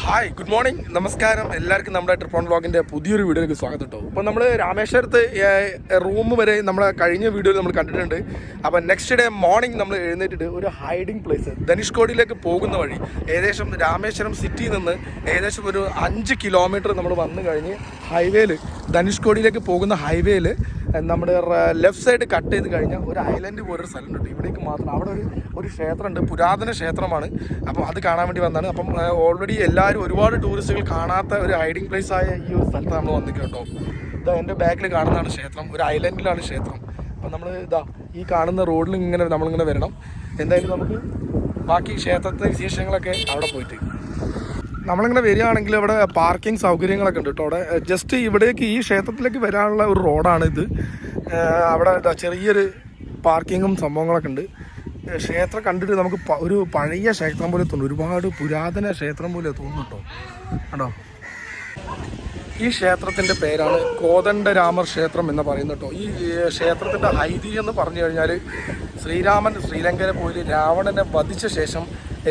Hi, good morning, നമസ്കാരം. എല്ലാവർക്കും നമ്മുടെ ട്രിപ്പ് ഓൺ വ്ളോഗിൻ്റെ പുതിയൊരു വീഡിയോയിലേക്ക് സ്വാഗതം കേട്ടോ. അപ്പോൾ നമ്മൾ രാമേശ്വരത്ത് റൂം വരെ നമ്മളെ കഴിഞ്ഞ വീഡിയോയിൽ നമ്മൾ കണ്ടിട്ടുണ്ട്. അപ്പോൾ നെക്സ്റ്റ് ഡേ മോർണിംഗ് നമ്മൾ എഴുന്നേറ്റിട്ട് ഒരു ഹൈഡിങ് പ്ലേസ് ധനുഷ്കോടിയിലേക്ക് പോകുന്ന വഴി ഏകദേശം രാമേശ്വരം സിറ്റിയിൽ നിന്ന് ഏകദേശം ഒരു 5 കിലോമീറ്റർ നമ്മൾ വന്നു കഴിഞ്ഞ് ഹൈവേയിൽ ധനുഷ്കോടിയിലേക്ക് പോകുന്ന ഹൈവേയിൽ നമ്മുടെ ലെഫ്റ്റ് സൈഡ് കട്ട് ചെയ്ത് കഴിഞ്ഞാൽ ഒരു ഐലൻഡ് പോലൊരു സ്ഥലമുണ്ട്. ഇവിടേക്ക് മാത്രം അവിടെ ഒരു ക്ഷേത്രമുണ്ട്, പുരാതന ക്ഷേത്രമാണ്. അപ്പം അത് കാണാൻ വേണ്ടി വന്നതാണ്. അപ്പം ഓൾറെഡി എല്ലാവരും ഒരുപാട് ടൂറിസ്റ്റുകൾ കാണാത്ത ഒരു ഹൈഡിങ് പ്ലേസ് ആയ ഈ ഒരു സ്ഥലത്ത് നമ്മൾ വന്നിട്ട് കേട്ടോ. ഇതാ എൻ്റെ ബാക്കിൽ കാണുന്നതാണ് ക്ഷേത്രം, ഒരു ഐലൻഡിലാണ് ക്ഷേത്രം. അപ്പം നമ്മൾ ഈ കാണുന്ന റോഡിൽ ഇങ്ങനെ നമ്മളിങ്ങനെ വരണം. എന്തായാലും നമുക്ക് ബാക്കി ക്ഷേത്രത്തെ വിശേഷങ്ങളൊക്കെ അവിടെ പോയിട്ട് നമ്മളിങ്ങനെ വരികയാണെങ്കിൽ അവിടെ പാർക്കിംഗ് സൗകര്യങ്ങളൊക്കെ ഉണ്ട് കേട്ടോ. അവിടെ ജസ്റ്റ് ഇവിടേക്ക് ഈ ക്ഷേത്രത്തിലേക്ക് വരാനുള്ള ഒരു റോഡാണിത്. അവിടെ ചെറിയൊരു പാർക്കിങ്ങും സംഭവങ്ങളൊക്കെ ഉണ്ട്. ക്ഷേത്രം കണ്ടിട്ട് നമുക്ക് ഒരു പഴയ ക്ഷേത്രം പോലെ തോന്നും, ഒരുപാട് പുരാതന ക്ഷേത്രം പോലെ തോന്നും കേട്ടോ. ആണോ, ഈ ക്ഷേത്രത്തിൻ്റെ പേരാണ് കോദണ്ഡരാമർ ക്ഷേത്രം എന്ന് പറയുന്നത് കേട്ടോ. ഈ ക്ഷേത്രത്തിൻ്റെ ഐതിഹ്യം എന്ന് പറഞ്ഞു കഴിഞ്ഞാൽ ശ്രീരാമൻ ശ്രീലങ്കയിൽ പോയി രാവണനെ വധിച്ച ശേഷം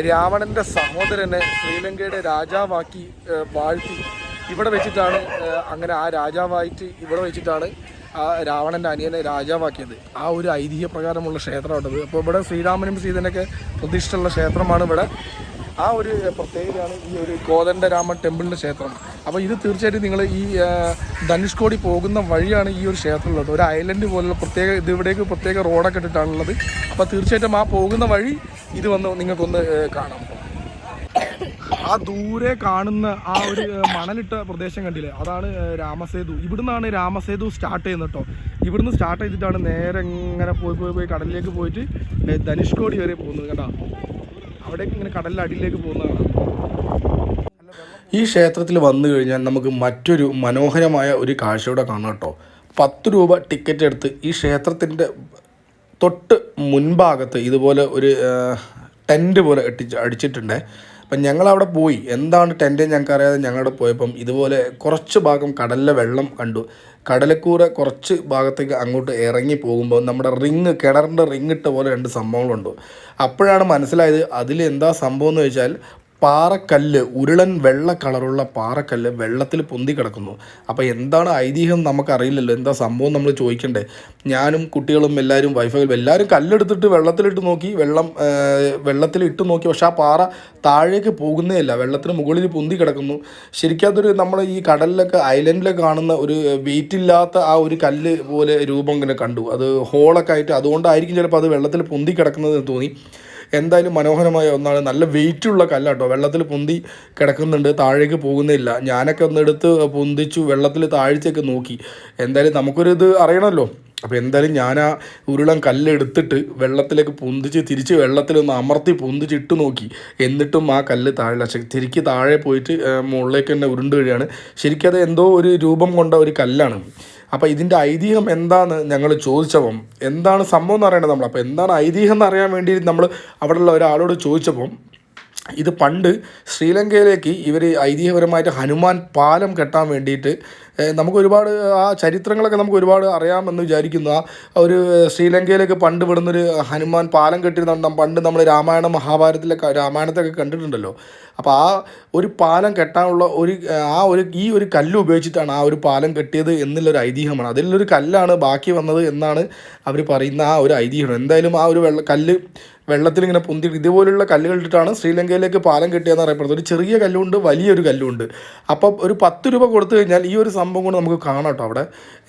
രാവണൻ്റെ സഹോദരനെ ശ്രീലങ്കയുടെ രാജാവാക്കി വാഴ്ത്തി ഇവിടെ വെച്ചിട്ടാണ്, അങ്ങനെ ആ രാജാവായിട്ട് ഇവിടെ വെച്ചിട്ടാണ് ആ രാവണൻ്റെ അനിയനെ രാജാവാക്കിയത്. ആ ഒരു ഐതിഹ്യപ്രകാരമുള്ള ക്ഷേത്രമാണത്. അപ്പോൾ ഇവിടെ ശ്രീരാമനും സീതനൊക്കെ പ്രതിഷ്ഠയുള്ള ക്ഷേത്രമാണ് ഇവിടെ. ആ ഒരു പ്രത്യേകതയാണ് ഈ ഒരു കോദണ്ഡരാമ ടെമ്പിളിൻ്റെ ക്ഷേത്രം. അപ്പോൾ ഇത് തീർച്ചയായിട്ടും നിങ്ങൾ ഈ ധനുഷ്കോടി പോകുന്ന വഴിയാണ് ഈ ഒരു ക്ഷേത്രം ഉള്ളത്. ഒരു ഐലൻഡ് പോലുള്ള ഇത് ഇവിടേക്ക് പ്രത്യേക റോഡൊക്കെ ഇട്ടിട്ടാണുള്ളത്. അപ്പോൾ തീർച്ചയായിട്ടും ആ പോകുന്ന വഴി ഇത് വന്ന് നിങ്ങൾക്കൊന്ന് കാണാം. ആ ദൂരെ കാണുന്ന ആ ഒരു മണലിട്ട പ്രദേശം കണ്ടില്ലേ, അതാണ് രാമസേതു. ഇവിടുന്നാണ് രാമസേതു സ്റ്റാർട്ട് ചെയ്യുന്നത് കേട്ടോ. ഇവിടുന്ന് സ്റ്റാർട്ട് ചെയ്തിട്ടാണ് നേരെ ഇങ്ങനെ പോയി കടലിലേക്ക് പോയിട്ട് ധനുഷ്കോടി വരെ പോകുന്നത് കേട്ടോ. അവിടേക്ക് ഇങ്ങനെ കടലിൻ്റെ അടിയിലേക്ക് പോകുന്നതാണ്. ഈ ക്ഷേത്രത്തിൽ വന്നു കഴിഞ്ഞാൽ നമുക്ക് മറ്റൊരു മനോഹരമായ ഒരു കാഴ്ചയോടെ കാണാം കേട്ടോ. 10 രൂപ ടിക്കറ്റ് എടുത്ത് ഈ ക്ഷേത്രത്തിൻ്റെ തൊട്ട് മുൻഭാഗത്ത് ഇതുപോലെ ഒരു ടെൻറ്റ് പോലെ അടിച്ചിട്ടുണ്ട്. അപ്പം ഞങ്ങളവിടെ പോയി. എന്താണ് ടെൻറ്റ് ഞങ്ങൾക്കറിയാതെ ഞങ്ങളവിടെ പോയപ്പം ഇതുപോലെ കുറച്ച് ഭാഗം കടലിലെ വെള്ളം കണ്ടു. കടലക്കൂറെ കുറച്ച് ഭാഗത്തേക്ക് അങ്ങോട്ട് ഇറങ്ങി പോകുമ്പോൾ നമ്മുടെ കിണറിൻ്റെ റിങ് ഇട്ട പോലെ 2 സംഭവങ്ങളുണ്ട്. അപ്പോഴാണ് മനസ്സിലായത് അതിൽ എന്താ സംഭവം എന്ന് വെച്ചാൽ പാറക്കല്ല്, ഉരുളൻ വെള്ള കളറുള്ള പാറക്കല്ല് വെള്ളത്തിൽ പൊന്തി കിടക്കുന്നു. അപ്പോൾ എന്താണ് ഐതിഹ്യം നമുക്കറിയില്ലല്ലോ, എന്താ സംഭവം നമ്മൾ ചോദിക്കണ്ടേ. ഞാനും കുട്ടികളും എല്ലാവരും എല്ലാവരും കല്ലെടുത്തിട്ട് വെള്ളത്തിലിട്ട് നോക്കി, വെള്ളത്തിലിട്ട് നോക്കി. പക്ഷേ ആ പാറ താഴേക്ക് പോകുന്നതല്ല, വെള്ളത്തിന് മുകളിൽ പൊന്തി കിടക്കുന്നു. ശരിക്കും അതൊരു നമ്മൾ ഈ കടലിലൊക്കെ ഐലൻഡിലൊക്കെ കാണുന്ന ഒരു വെയിറ്റ് ഇല്ലാത്ത ആ ഒരു കല്ല് പോലെ രൂപം ഇങ്ങനെ കണ്ടു. അത് ഹോളൊക്കെ ആയിട്ട്, അതുകൊണ്ടായിരിക്കും ചിലപ്പോൾ അത് വെള്ളത്തിൽ പൊന്തി കിടക്കുന്നത് തോന്നി. എന്തായാലും മനോഹരമായ ഒന്നാണ്. നല്ല വെയിറ്റുള്ള കല്ലാട്ടോ, വെള്ളത്തിൽ പൊന്തി കിടക്കുന്നുണ്ട്, താഴേക്ക് പോകുന്നില്ല. ഞാനൊക്കെ ഒന്ന് എടുത്ത് പൊന്തിച്ചു, വെള്ളത്തിൽ താഴ്ചയൊക്കെ നോക്കി. എന്തായാലും നമുക്കൊരിത് അറിയണമല്ലോ. അപ്പോൾ എന്തായാലും ഞാൻ ആ ഉരുളൻ കല്ലെടുത്തിട്ട് വെള്ളത്തിലേക്ക് പൊന്തിച്ച് തിരിച്ച് വെള്ളത്തിലൊന്ന് അമർത്തി പൊന്തിച്ചിട്ട് നോക്കി. എന്നിട്ടും ആ കല്ല് ശരിക്ക് താഴെ പോയിട്ട് മുകളിലേക്ക് തന്നെ ഉരുണ്ട് വീഴുകയാണ്. ശരിക്കും അത് എന്തോ ഒരു രൂപം കൊണ്ട ഒരു കല്ലാണ്. അപ്പോൾ ഇതിൻ്റെ ഐതിഹ്യം എന്താണെന്ന് ഞങ്ങൾ ചോദിച്ചപ്പം, എന്താണ് സംഭവം എന്ന് അറിയണത് നമ്മൾ. അപ്പോൾ എന്താണ് ഐതിഹ്യം എന്ന് അറിയാൻ വേണ്ടി നമ്മൾ അവിടെയുള്ള ഒരാളോട് ചോദിച്ചപ്പം, ഇത് പണ്ട് ശ്രീലങ്കയിലേക്ക് ഇവർ ഐതിഹ്യപരമായിട്ട് ഹനുമാൻ പാലം കെട്ടാൻ വേണ്ടിയിട്ട് നമുക്ക് ഒരുപാട് ആ ചരിത്രങ്ങളൊക്കെ നമുക്ക് ഒരുപാട് അറിയാമെന്ന് വിചാരിക്കുന്നു. ആ ഒരു ശ്രീലങ്കയിലേക്ക് പണ്ട് വിടുന്നൊരു ഹനുമാൻ പാലം കെട്ടിയിരുന്നുണ്ടാകും. പണ്ട് നമ്മൾ രാമായണത്തൊക്കെ കണ്ടിട്ടുണ്ടല്ലോ. അപ്പോൾ ആ ഒരു പാലം കെട്ടാനുള്ള ഈ ഒരു കല്ല് ഉപയോഗിച്ചിട്ടാണ് ആ ഒരു പാലം കെട്ടിയത് എന്നുള്ളൊരു ഐതിഹ്യമാണ്. അതിലൊരു കല്ലാണ് ബാക്കി വന്നത് എന്നാണ് അവർ പറയുന്ന ആ ഒരു ഐതിഹ്യം. എന്തായാലും ആ ഒരു വെള്ളത്തിലിങ്ങനെ പൊന്തി ഇതുപോലുള്ള കല്ലുകൾ ഇട്ടിട്ടാണ് ശ്രീലങ്കയിലേക്ക് പാലം കെട്ടിയെന്ന് അറിയപ്പെടുന്നത്. ഒരു ചെറിയ കല്ലുണ്ട്, വലിയൊരു കല്ലുണ്ട്. അപ്പം ഒരു 10 രൂപ കൊടുത്തു കഴിഞ്ഞാൽ ഈ ഒരു സംഭവം കൊണ്ട് നമുക്ക് കാണാം കേട്ടോ അവിടെ.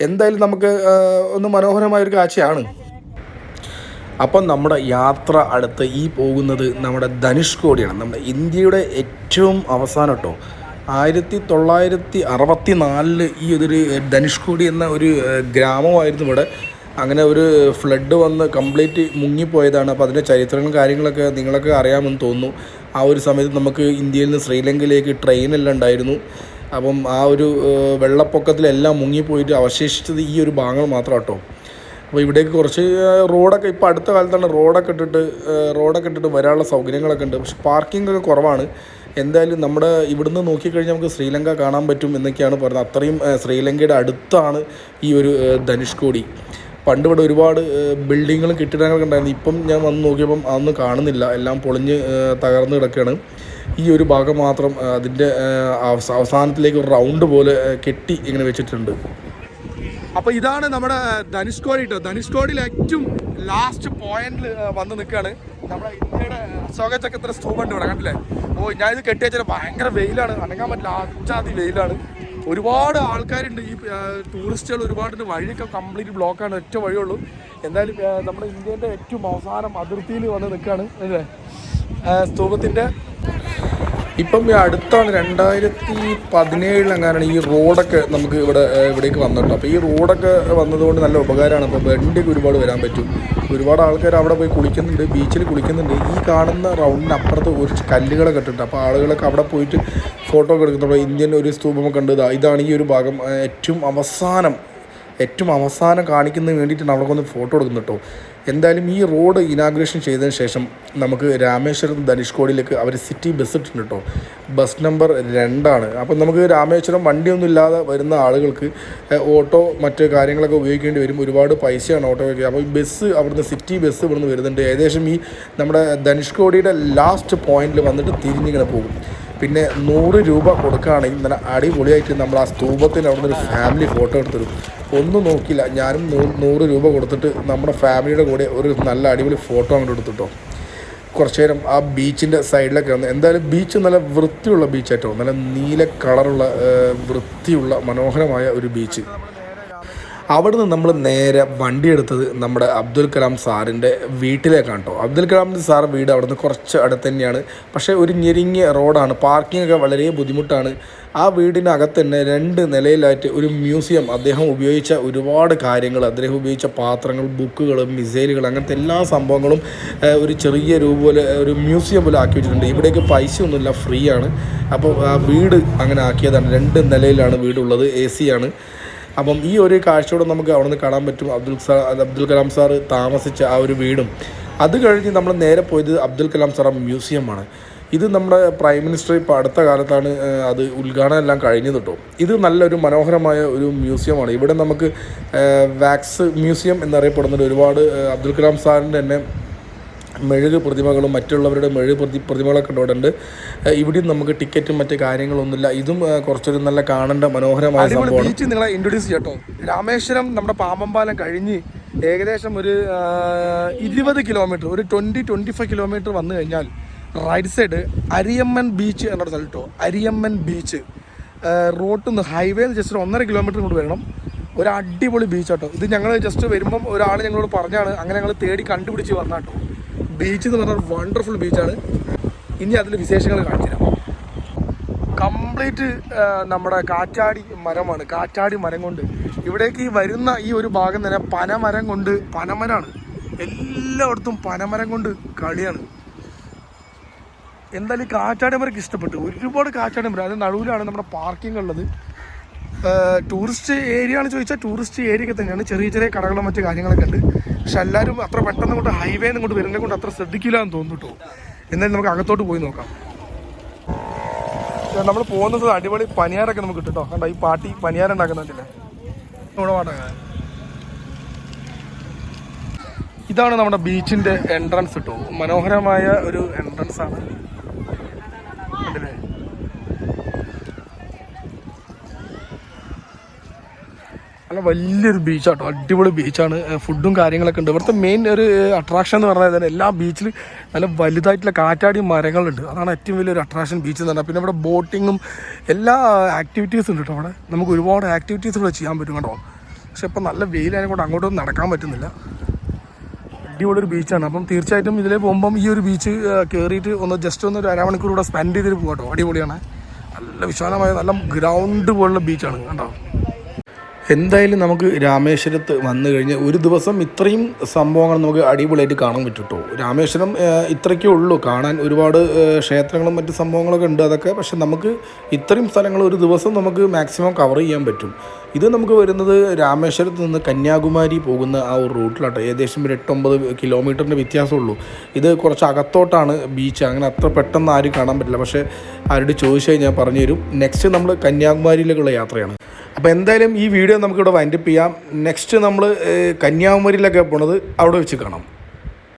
എന്തായാലും നമുക്ക് ഒന്ന് മനോഹരമായൊരു കാഴ്ചയാണ്. അപ്പം നമ്മുടെ യാത്ര അടുത്ത് പോകുന്നത് നമ്മുടെ ധനുഷ്കോടിയാണ്. നമ്മുടെ ഇന്ത്യയുടെ ഏറ്റവും അവസാനം കേട്ടോ. 1964 ഈ ഒരു ധനുഷ്കോടി എന്ന ഒരു ഗ്രാമമായിരുന്നു ഇവിടെ. അങ്ങനെ ഒരു ഫ്ലഡ് വന്ന് കംപ്ലീറ്റ് മുങ്ങിപ്പോയതാണ്. അപ്പോൾ അതിൻ്റെ ചരിത്രങ്ങളും കാര്യങ്ങളൊക്കെ നിങ്ങളൊക്കെ അറിയാമെന്ന് തോന്നുന്നു. ആ ഒരു സമയത്ത് നമുക്ക് ഇന്ത്യയിൽ നിന്ന് ശ്രീലങ്കയിലേക്ക് ട്രെയിനെല്ലാം ഉണ്ടായിരുന്നു. അപ്പം ആ ഒരു വെള്ളപ്പൊക്കത്തിലെല്ലാം മുങ്ങിപ്പോയിട്ട് അവശേഷിച്ചത് ഈ ഒരു ഭാഗങ്ങൾ മാത്രം കേട്ടോ. അപ്പോൾ ഇവിടേക്ക് കുറച്ച് റോഡൊക്കെ ഇപ്പോൾ അടുത്ത കാലത്താണ് റോഡൊക്കെ ഇട്ടിട്ട് വരാനുള്ള സൗകര്യങ്ങളൊക്കെ ഉണ്ട്. പക്ഷെ പാർക്കിംഗ് ഒക്കെ കുറവാണ്. എന്തായാലും നമ്മുടെ ഇവിടുന്ന് നോക്കിക്കഴിഞ്ഞാൽ നമുക്ക് ശ്രീലങ്ക കാണാൻ പറ്റും എന്നൊക്കെയാണ് പറയുന്നത്. അത്രയും ശ്രീലങ്കയുടെ അടുത്താണ് ഈ ഒരു ധനുഷ്കോടി. പണ്ട് ഇവിടെ ഒരുപാട് ബിൽഡിങ്ങുകളും കെട്ടിടങ്ങളൊക്കെ ഉണ്ടായിരുന്നു. ഇപ്പം ഞാൻ വന്ന് നോക്കിയപ്പം അതൊന്നും കാണുന്നില്ല, എല്ലാം പൊളിഞ്ഞ് തകർന്ന് കിടക്കുകയാണ്. ഈ ഒരു ഭാഗം മാത്രം അതിൻ്റെ അവസാനത്തിലേക്ക് ഒരു റൗണ്ട് പോലെ കെട്ടി ഇങ്ങനെ വെച്ചിട്ടുണ്ട്. അപ്പോൾ ഇതാണ് നമ്മുടെ ധനുഷ്കോടി കേട്ടോ. ധനുഷ്കോടിയിൽ ഏറ്റവും ലാസ്റ്റ് പോയിന്റിൽ വന്ന് നിൽക്കുകയാണ്. നമ്മുടെ ഇന്ത്യയുടെ അശോക ചക്രത്തിൻ്റെ സ്തൂപുണ്ട് ഇവിടെ, കണ്ടില്ലേ? ഞാനിത് കെട്ടി വെച്ചാൽ ഭയങ്കര വെയിലാണ്, അനങ്ങാൻ പറ്റില്ല, അച്ചാതി വെയിലാണ്. ഒരുപാട് ആൾക്കാരുണ്ട്, ഈ ടൂറിസ്റ്റുകൾ ഒരുപാടുണ്ട്. വഴിയൊക്കെ കംപ്ലീറ്റ് ബ്ലോക്കാണ്, ഒറ്റ വഴിയുള്ളൂ. എന്തായാലും നമ്മുടെ ഇന്ത്യൻ്റെ ഏറ്റവും അവസാനം അതിർത്തിയിൽ വന്ന് നിൽക്കുകയാണ് അല്ലേ സ്തൂപത്തിൻ്റെ. ഇപ്പം അടുത്താണ് 2017 ഈ റോഡൊക്കെ നമുക്ക് ഇവിടേക്ക് വന്നിട്ടുണ്ട്. അപ്പോൾ ഈ റോഡൊക്കെ വന്നതുകൊണ്ട് നല്ല ഉപകാരമാണ്. അപ്പോൾ വണ്ടിയൊക്കെ ഒരുപാട് വരാൻ പറ്റും. ഒരുപാട് ആൾക്കാർ അവിടെ പോയി കുളിക്കുന്നുണ്ട്, ബീച്ചിൽ കുളിക്കുന്നുണ്ട്. ഈ കാണുന്ന റൗണ്ടിന് അപ്പുറത്ത് കുറച്ച് കല്ലുകളൊക്കെ ഇട്ടിട്ടുണ്ട്. അപ്പോൾ ആളുകളൊക്കെ അവിടെ പോയിട്ട് ഫോട്ടോ ഒക്കെ എടുക്കുന്നുണ്ട്. ഇന്ത്യൻ ഒരു സ്തൂപമൊക്കെ ഉണ്ട്. ഇതാണ് ഈ ഒരു ഭാഗം ഏറ്റവും അവസാനം കാണിക്കുന്നതിന് വേണ്ടിയിട്ടാണ് അവിടെ ഒന്ന് ഫോട്ടോ എടുക്കുന്നത് കേട്ടോ. എന്തായാലും ഈ റോഡ് ഇനാഗ്രേഷൻ ചെയ്തതിന് ശേഷം നമുക്ക് രാമേശ്വരം ധനുഷ്കോടിയിലേക്ക് അവർ സിറ്റി ബസ് ഇട്ടിട്ടുണ്ട് കേട്ടോ. Bus number 2. അപ്പം നമുക്ക് രാമേശ്വരം വണ്ടിയൊന്നും ഇല്ലാതെ വരുന്ന ആളുകൾക്ക് ഓട്ടോ മറ്റ് കാര്യങ്ങളൊക്കെ ഉപയോഗിക്കേണ്ടി വരും. ഒരുപാട് പൈസയാണ് ഓട്ടോയ്ക്ക്. അപ്പോൾ ഈ ബസ് അവിടുന്ന് സിറ്റി ബസ് ഇവിടുന്ന് വരുന്നുണ്ട്. ഏകദേശം ഈ നമ്മുടെ ധനുഷ്കോടിയുടെ ലാസ്റ്റ് പോയിന്റിൽ വന്നിട്ട് തിരിഞ്ഞിങ്ങനെ പോകും. പിന്നെ 100 രൂപ കൊടുക്കുകയാണെങ്കിൽ നല്ല അടിപൊളിയായിട്ട് നമ്മൾ ആ സ്തൂപത്തിന് അവിടെ നിന്ന് ഒരു ഫാമിലി ഫോട്ടോ എടുത്തിരും. ഒന്നും നോക്കില്ല, ഞാനും 100 രൂപ കൊടുത്തിട്ട് നമ്മുടെ ഫാമിലിയുടെ കൂടെ ഒരു നല്ല അടിപൊളി ഫോട്ടോ അങ്ങോട്ട് എടുത്തിട്ടോ. കുറച്ച് നേരം ആ ബീച്ചിൻ്റെ സൈഡിലൊക്കെ വന്ന്. എന്തായാലും ബീച്ച് നല്ല വൃത്തിയുള്ള ബീച്ചായിട്ടോ, നല്ല നീല കളറുള്ള വൃത്തിയുള്ള മനോഹരമായ ഒരു ബീച്ച്. അവിടെ നിന്ന് നമ്മൾ നേരെ വണ്ടി എടുത്തത് നമ്മുടെ അബ്ദുൽ കലാം സാറിൻ്റെ വീട്ടിലേക്കാണ് കേട്ടോ. അബ്ദുൽ കലാം സാർ വീട് അവിടെ നിന്ന് കുറച്ച് അടുത്ത് തന്നെയാണ്. പക്ഷേ ഒരു ഞെരുങ്ങിയ റോഡാണ്, പാർക്കിംഗ് ഒക്കെ വളരെ ബുദ്ധിമുട്ടാണ്. ആ വീടിനകത്ത് തന്നെ 2 നിലയിലായിട്ട് ഒരു മ്യൂസിയം, അദ്ദേഹം ഉപയോഗിച്ച ഒരുപാട് കാര്യങ്ങൾ, അദ്ദേഹം ഉപയോഗിച്ച പാത്രങ്ങൾ, ബുക്കുകൾ, മിസൈലുകൾ, അങ്ങനത്തെ എല്ലാ സംഭവങ്ങളും ഒരു ചെറിയ രൂപ പോലെ ഒരു മ്യൂസിയം പോലെ ആക്കി വെച്ചിട്ടുണ്ട്. ഇവിടേക്ക് പൈസയൊന്നുമില്ല, ഫ്രീ ആണ്. അപ്പോൾ ആ വീട് അങ്ങനെ ആക്കിയതാണ്. 2 നിലയിലാണ് വീടുള്ളത്, AC ആണ്. അപ്പം ഈ ഒരു കാഴ്ചയോടെ നമുക്ക് അവിടെ നിന്ന് കാണാൻ പറ്റും അബ്ദുൽ കലാം സാർ താമസിച്ച ആ ഒരു വീടും. അത് കഴിഞ്ഞ് നമ്മൾ നേരെ പോയത് അബ്ദുൽ കലാം സാർ മ്യൂസിയമാണ്. ഇത് നമ്മുടെ പ്രൈം മിനിസ്റ്റർ ഇപ്പോൾ അടുത്ത കാലത്താണ് അത് ഉദ്ഘാടനം എല്ലാം കഴിഞ്ഞത് കേട്ടോ. ഇത് നല്ലൊരു മനോഹരമായ ഒരു മ്യൂസിയമാണ്. ഇവിടെ നമുക്ക് വാക്സ് മ്യൂസിയം എന്നറിയപ്പെടുന്നത് ഒരുപാട് അബ്ദുൽ കലാം സാറിൻ്റെ തന്നെ മെഴുക് പ്രതിമകളും മറ്റുള്ളവരുടെ പ്രതിമകളൊക്കെ ഉണ്ട്. ഇവിടെയും നമുക്ക് ടിക്കറ്റും മറ്റ് കാര്യങ്ങളൊന്നുമില്ല. ഇതും കുറച്ചൊരു നല്ല കാണേണ്ട മനോഹരമായ സംഭവമാണ്. ബീച്ച് നിങ്ങളെ ഇൻട്രൊഡ്യൂസ് ചെയ്യട്ടോ. രാമേശ്വരം നമ്മുടെ പാമ്പമ്പാലം കഴിഞ്ഞ് ഏകദേശം ഒരു 20 കിലോമീറ്റർ, ഒരു 20-25 കിലോമീറ്റർ വന്നു കഴിഞ്ഞാൽ റൈറ്റ് സൈഡ് അരിയമ്മൻ ബീച്ച് എന്നൊരു സ്ഥലം കേട്ടോ. അരിയമ്മൻ ബീച്ച് റോട്ടിൽ നിന്ന് ഹൈവേന്ന് ജസ്റ്റ് 1.5 കിലോമീറ്റർ കൊണ്ട് വരണം. ഒരു അടിപൊളി ബീച്ച് കേട്ടോ. ഇത് ഞങ്ങൾ ജസ്റ്റ് വരുമ്പം ഒരാൾ ഞങ്ങളോട് പറഞ്ഞാണ്, അങ്ങനെ ഞങ്ങൾ തേടി കണ്ടുപിടിച്ച് വന്ന കേട്ടോ. ബീച്ച് എന്ന് പറഞ്ഞാൽ വണ്ടർഫുൾ ബീച്ചാണ്. ഇനി അതിൽ വിശേഷങ്ങൾ കാണിച്ചു തരാം. കംപ്ലീറ്റ് നമ്മുടെ കാറ്റാടി മരമാണ്. കാറ്റാടി മരം കൊണ്ട് ഇവിടേക്ക് വരുന്ന ഈ ഒരു ഭാഗം തന്നെ പനമരം കൊണ്ട്, പനമരമാണ് എല്ലായിടത്തും, പനമരം കൊണ്ട് കളിയാണ്. എന്തായാലും ഈ കാറ്റാടി മരക്ക് ഇഷ്ടപ്പെട്ടു. ഒരുപാട് കാറ്റാടി മരം, അത് നടുവിലാണ് നമ്മുടെ പാർക്കിംഗ് ഉള്ളത്. ടൂറിസ്റ്റ് ഏരിയ ആണെന്ന് ചോദിച്ചാൽ ടൂറിസ്റ്റ് ഏരിയ തന്നെയാണ്. ചെറിയ ചെറിയ കടകളും മറ്റു കാര്യങ്ങളൊക്കെ ഉണ്ട്. പക്ഷെ എല്ലാവരും അത്ര പെട്ടെന്ന് കൊണ്ട് ഹൈവേന്ന് ഇങ്ങോട്ട് വരുന്നതിനെ കൊണ്ട് അത്ര ശ്രദ്ധിക്കില്ല എന്ന് തോന്നുന്നു കേട്ടോ. എന്നാലും നമുക്ക് അകത്തോട്ട് പോയി നോക്കാം. നമ്മൾ പോകുന്നത് അടിപൊളി പനിയാരൊക്കെ നമുക്ക് കിട്ടും കേട്ടോ. കണ്ടോ ഈ പാട്ടി പനിയാരം ഉണ്ടാക്കുന്നില്ലേ ഇവിടെ പാട്ടാ. ഇതാണ് നമ്മുടെ ബീച്ചിൻ്റെ എൻട്രൻസ് കേട്ടോ. മനോഹരമായ ഒരു എൻട്രൻസ് ആണ്. കണ്ടില്ലേ? നല്ല വലിയൊരു ബീച്ചാട്ടോ, അടിപൊളി ബീച്ചാണ്. ഫുഡും കാര്യങ്ങളൊക്കെ ഉണ്ട്. ഇവിടുത്തെ മെയിൻ ഒരു അട്രാക്ഷൻ എന്ന് പറഞ്ഞാൽ തന്നെ എല്ലാ ബീച്ചിൽ നല്ല വലുതായിട്ടുള്ള കാറ്റാടി മരങ്ങളുണ്ട്. അതാണ് ഏറ്റവും വലിയൊരു അട്രാക്ഷൻ ബീച്ച് എന്ന് പറഞ്ഞാൽ. പിന്നെ ഇവിടെ ബോട്ടിങ്ങും എല്ലാ ആക്ടിവിറ്റീസും ഉണ്ട് കേട്ടോ. അവിടെ നമുക്ക് ഒരുപാട് ആക്ടിവിറ്റീസ് ഇവിടെ ചെയ്യാൻ പറ്റും കേട്ടോ. പക്ഷെ ഇപ്പം നല്ല വെയിലായതിനെ കൊണ്ട് അങ്ങോട്ടൊന്നും നടക്കാൻ പറ്റുന്നില്ല. അടിപൊളി ഒരു ബീച്ചാണ്. അപ്പം തീർച്ചയായിട്ടും ഇതിലേ പോകുമ്പം ഈ ഒരു ബീച്ച് കയറിയിട്ട് ജസ്റ്റ് ഒരു അരമണിക്കൂർ ഇവിടെ സ്പെൻഡ് ചെയ്തിട്ട് പോകാം കേട്ടോ. അടിപൊളിയാണ്. നല്ല വിശാലമായ നല്ല ഗ്രൗണ്ട് പോലുള്ള ബീച്ചാണ് കണ്ടോ. എന്തായാലും നമുക്ക് രാമേശ്വരത്ത് വന്നു കഴിഞ്ഞാൽ ഒരു ദിവസം ഇത്രയും സംഭവങ്ങൾ നമുക്ക് അടിപൊളിയായിട്ട് കാണാൻ പറ്റും കേട്ടോ. രാമേശ്വരം ഇത്രയ്ക്കേ ഉള്ളൂ കാണാൻ. ഒരുപാട് ക്ഷേത്രങ്ങളും മറ്റ് സംഭവങ്ങളൊക്കെ ഉണ്ട് അതൊക്കെ. പക്ഷെ നമുക്ക് ഇത്രയും സ്ഥലങ്ങൾ ഒരു ദിവസം നമുക്ക് മാക്സിമം കവർ ചെയ്യാൻ പറ്റും. ഇത് നമുക്ക് വരുന്നത് രാമേശ്വരത്ത് നിന്ന് കന്യാകുമാരി പോകുന്ന ആ ഒരു റൂട്ടിലാട്ടോ. ഏകദേശം ഒരു 8-9 കിലോമീറ്ററിൻ്റെ വ്യത്യാസമുള്ളൂ. ഇത് കുറച്ച് അകത്തോട്ടാണ് ബീച്ച്. അങ്ങനെ അത്ര പെട്ടെന്ന് ആരും കാണാൻ പറ്റില്ല. പക്ഷേ ആരോട് ചോദിച്ചു കഴിഞ്ഞാൽ പറഞ്ഞു തരും. നെക്സ്റ്റ് നമ്മൾ കന്യാകുമാരിയിലേക്കുള്ള യാത്രയാണ്. അപ്പോൾ എന്തായാലും ഈ വീഡിയോ നമുക്കിവിടെ വൈൻഡപ്പ് ചെയ്യാം. നെക്സ്റ്റ് നമ്മൾ കന്യാകുമാരിയിലൊക്കെ പോണത് അവിടെ വെച്ച് കാണാം.